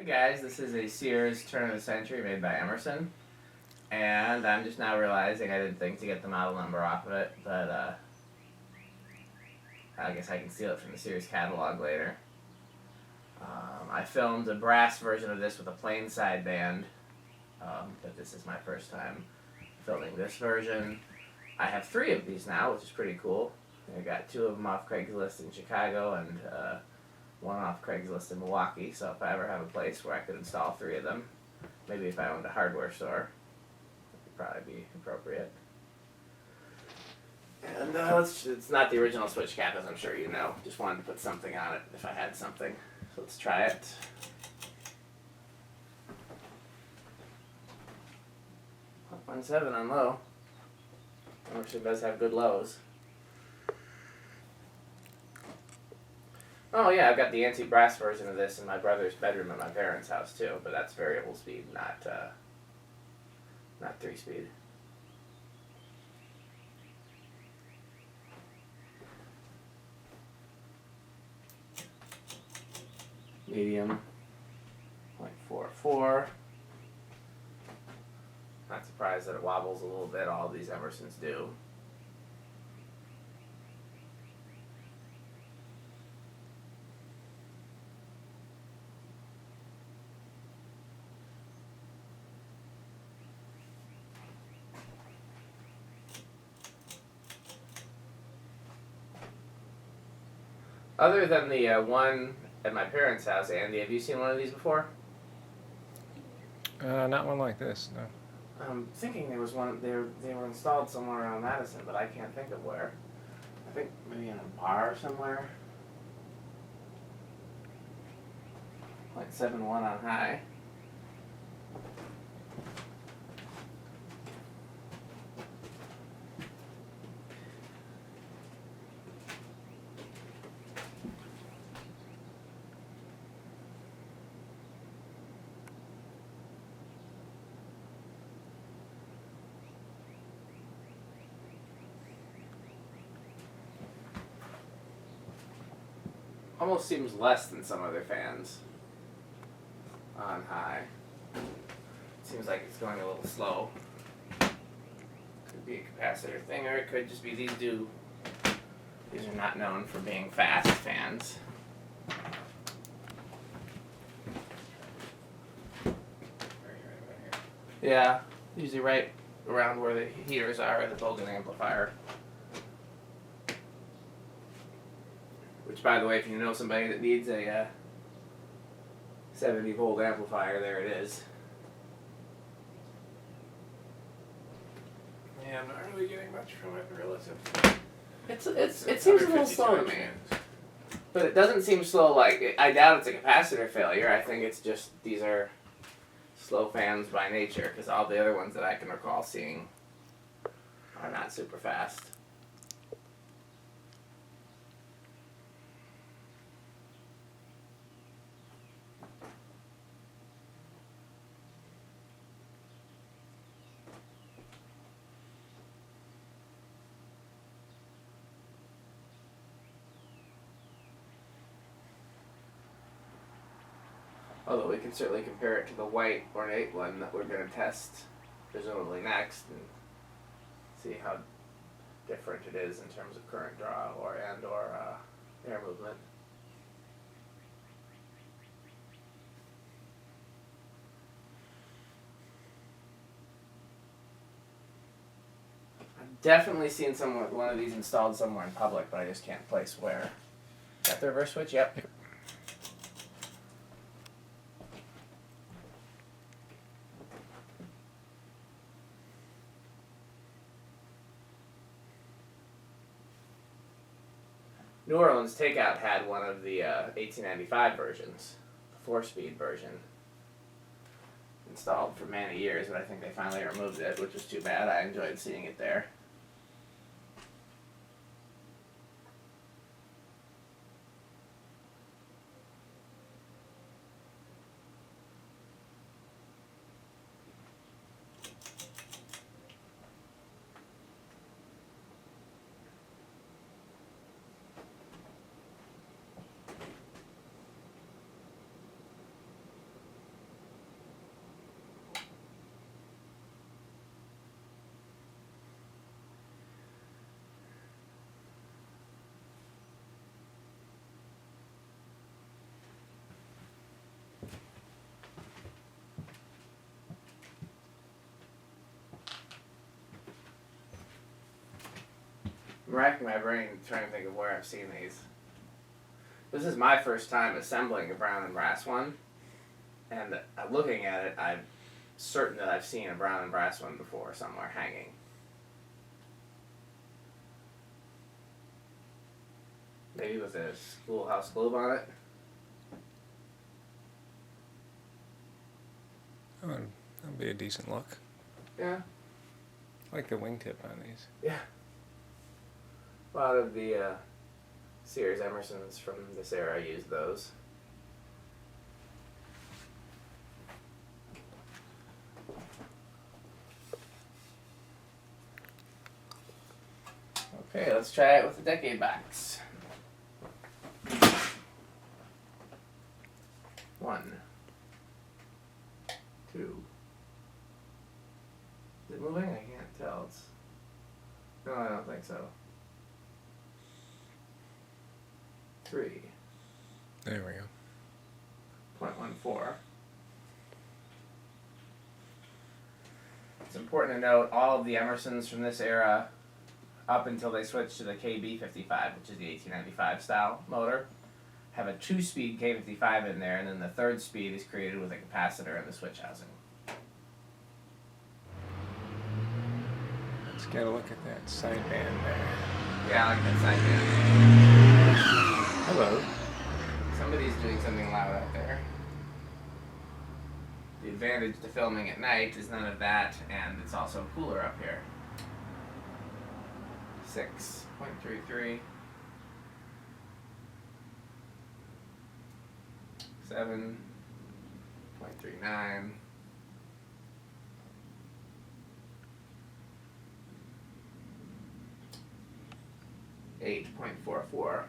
Hey guys, this is a Sears turn of the century made by Emerson, and I'm just now realizing I didn't think to get the model number off of it, but I guess I can steal it from the Sears catalog later. I filmed a brass version of this with a plain side band, but this is my first time filming this version. I have 3 of these now, which is pretty cool. I got 2 of them off Craigslist in Chicago and 1 off Craigslist in Milwaukee, so if I ever have a place where I could install 3 of them, maybe if I owned a hardware store, that would probably be appropriate. And it's not the original switch cap, as I'm sure you know. Just wanted to put something on it if I had something. So let's try it. Up 1.7 on low. Emerson does have good lows. Oh yeah, I've got the antique brass version of this in my brother's bedroom at my parents' house too, but that's variable speed, not 3-speed. Medium, 0.44. Not surprised that it wobbles a little bit. All of these Emersons do. Other than the one at my parents' house, Andy, have you seen one of these before? Not one like this, no. I'm thinking there was one. They were installed somewhere around Madison, but I can't think of where. I think maybe in a bar somewhere. 0.71 on high. Almost seems less than some other fans on high. Seems like it's going a little slow. Could be a capacitor thing, or it could just be these are not known for being fast fans. Yeah, usually right around where the heaters are in the Bogan amplifier. Which, by the way, if you know somebody that needs a 70-volt amplifier, there it is. Yeah, I'm not really getting much from it relative. It seems a little slow to me, but it doesn't seem slow. Like, I doubt it's a capacitor failure. I think it's just these are slow fans by nature, because all the other ones that I can recall seeing are not super fast. Although we can certainly compare it to the white ornate one that we're going to test presumably next and see how different it is in terms of current draw or air movement. I've definitely seen one of these installed somewhere in public, but I just can't place where. Got the reverse switch? Yep. New Orleans Takeout had one of the 1895 versions, the 4-speed version, installed for many years, but I think they finally removed it, which was too bad. I enjoyed seeing it there. I'm racking my brain trying to think of where I've seen these. This is my first time assembling a brown and brass one, and looking at it, I'm certain that I've seen a brown and brass one before somewhere hanging. Maybe with a schoolhouse globe on it. Oh, that'd be a decent look. Yeah. I like the wingtip on these. Yeah. A lot of the Sears Emersons from this era used those. Okay, let's try it with the decade backs. 1, 2. Is it moving? I can't tell. No, I don't think so. 3. There we go. 0.14. It's important to note all of the Emersons from this era, up until they switched to the KB55, which is the 1895 style motor, have a 2-speed K55 in there, and then the third speed is created with a capacitor in the switch housing. Let's get a look at that sideband there. Yeah, I like that sideband. Hello. Somebody's doing something loud out there. The advantage to filming at night is none of that, and it's also cooler up here. 6.33. 7.39. 8.44.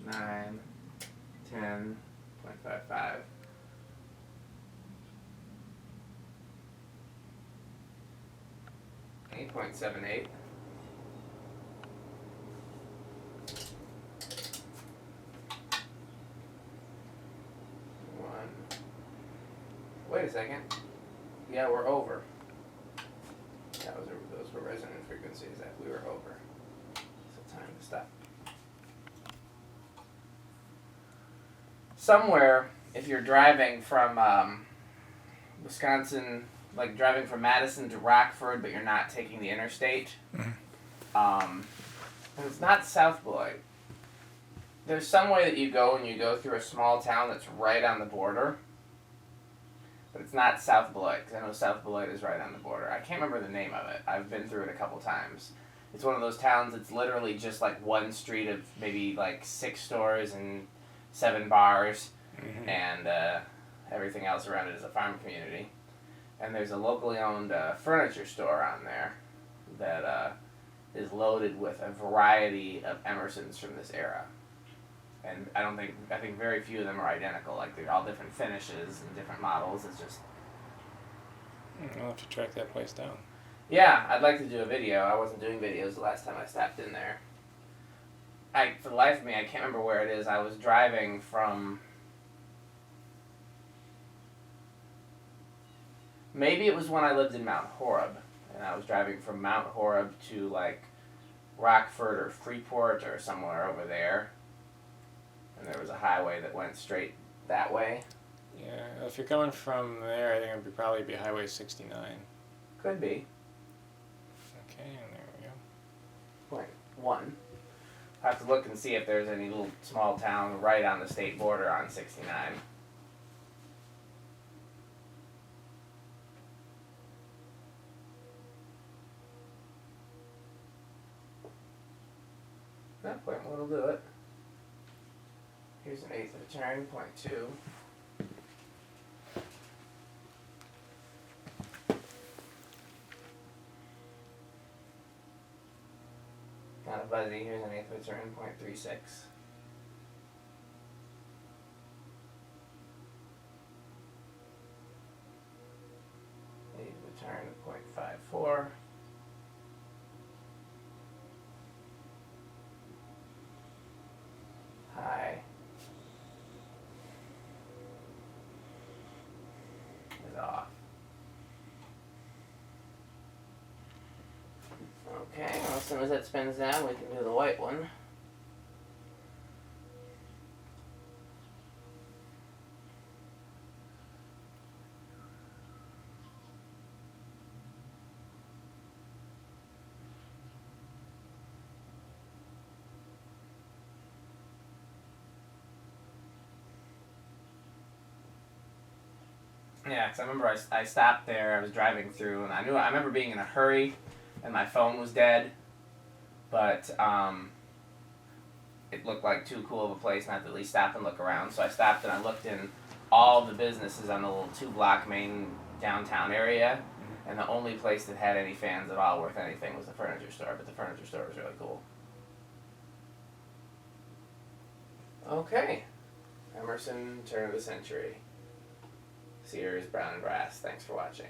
9. 10.55. 8.78. 1. Wait a second. Yeah, we're over. Those were resonant frequencies that we were over. So time to stop. Somewhere, if you're driving from Wisconsin, like driving from Madison to Rockford, but you're not taking the interstate, and it's not South Beloit. There's some way that you go and you go through a small town that's right on the border, but it's not South Beloit, because I know South Beloit is right on the border. I can't remember the name of it. I've been through it a couple times. It's one of those towns that's literally just like one street of maybe like 6 stores and 7 bars, and everything else around it is a farm community. And there's a locally owned furniture store on there that is loaded with a variety of Emersons from this era. And I think very few of them are identical. Like, they're all different finishes and different models. It's just... I'll have to track that place down. Yeah, I'd like to do a video. I wasn't doing videos the last time I stopped in there. For the life of me, I can't remember where it is. I was driving from... Maybe it was when I lived in Mount Horeb. And I was driving from Mount Horeb to, like, Rockford or Freeport or somewhere over there. And there was a highway that went straight that way. Yeah, if you're coming from there, I think it would probably be Highway 69. Could be. Okay, and there we go. Point 1. I have to look and see if there's any little small town right on the state border on 69. That point 1 will do it. Here's an 1/8 of a turn, point 2. Kind of buzzy, here's an 1/8 of a turn, point 3.6. Turn 0.54. High is off. Okay, well, as soon as that spins down, we can do the white one. Yeah, because I remember I stopped there, I was driving through, and I remember being in a hurry, and my phone was dead, but it looked like too cool of a place not to at least stop and look around, so I stopped and I looked in all the businesses on the little 2-block main downtown area, and the only place that had any fans at all worth anything was the furniture store, but the furniture store was really cool. Okay, Emerson, turn of the century. Sears, Brown and Brass. Thanks for watching.